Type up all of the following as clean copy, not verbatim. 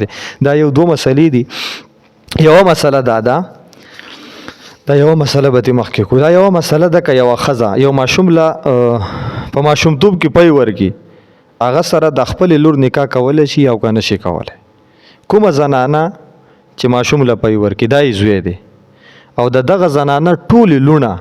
دی. دا یو دوه مسلې دي. یوه مسله دا یوه مسله به دې مخکې کړو. دا یوه مسله ده که یوه ښځه یو ماشوم له په ماشومتوب کې پی ورکړي، هغه سره د خپلې لور نکاح کولی شي او که نه شي کولی. کومه زنانه چې ماشوم له پی ورکړي دا یې زوی دی او د دغه زنانه ټولې لوڼه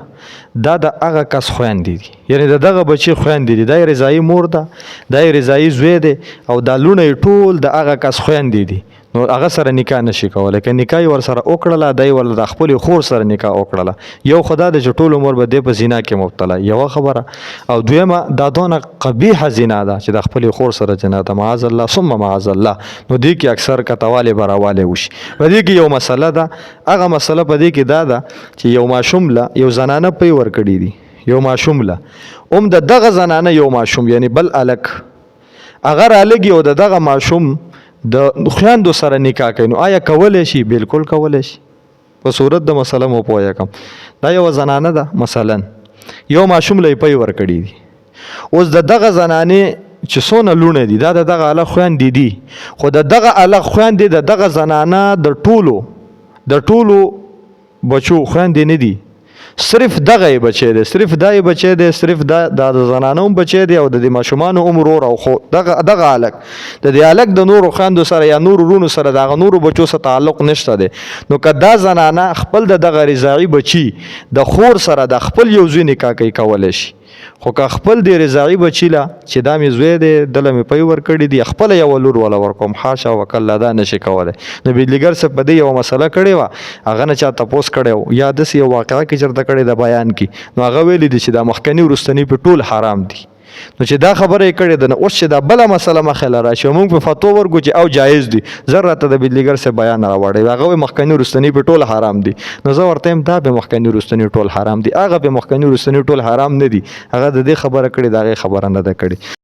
دا د هغه کس خویندې دي، یعنې د دغه بچي خویندې دي. دا یې رضایي مور ده، دا یې رضایي زوی دی او دا لوڼه یې ټول د هغه کس خویندې دي. نو هغه سره نکاح نشي کولی. که نکاح یې ورسره وکړله دی ورله د خپلې خور سره نکاح وکړله. یو خو دا دی چې ټول عمر به دی په زنا کې مبتلا، یوه خبره. او دویمه دا دونه قبیحه زنا ده چې د خپلې خور سره زنا ده، معاذ الله ثم معاذ الله. نو دې کې اکثر کتوالی براوالی وشي. په دې کې یو مسله ده، هغه مسله په دې کې دا ده چې یو ماشوم له یو زنانه پی ورکړي دي، یو ماشوم له د دغه زنانه یو ماشوم یعنی بل الک هغه رالګي او د دغه ماشوم د خویندو سره نکاح کوي، نو آیا کولی شي؟ بالکل کولی شي. په صورت د مسله مو پوهه کم. دا یوه زنانه ده، مثلا یو ماشوم له یې پی ورکړي دي. اوس د دغه زنانې چې څونه لوڼه دي دا د دغه الک خویندې دي، خو د دغه الک خویندې د دغه زنانه د ټولو بچو خویندې نه دي، صرف دغه یې بچی دی، صرف دا یې بچی دی، صرف دا د زنانه هم بچی دی او د دې ماشومانو هم ورور او خو دغه الک د دې الک د نورو خویندو سره یا نورو وروڼو سره د هغه نورو بچو سره تعلق نشته دی. نو که دا زنانه خپل د دغه رضاعي بچي د خور سره د خپل یو زوی نکاح کولی شي، خو که خپل د رضاعي بچي له چې دا مې زوی دی دله مې پی ورکړي دي خپله یوه لور وله ورکوم، حاشا وکلا دا نشي کولی. نو بجلیګر صاحب په دې یوه مسله کړې وه، هغه نه چا تپوس کړی و یا داسې یو واقعه کې چېرته کړې ده بیان کې، نو هغه ویلي دي چې دا مخکني وروستني په ټول حرام دي. نو چې دا خبره یې کړې ده، نو اوس چې دا بله مسله مخې له راشي او موږ په فتوا ورکړو چې او جایز دي، زر راته د بجلیګر صاحب بیان راوړی هغه وایي مخکني وروستني په ټول حرام دي. نو زه ورته یم دا به مخکني وروستني ټول حرام دي، هغه به مخکني وروستني ټول حرام نه دي. هغه د دې خبره کړې د هغې خبره نه ده کړې.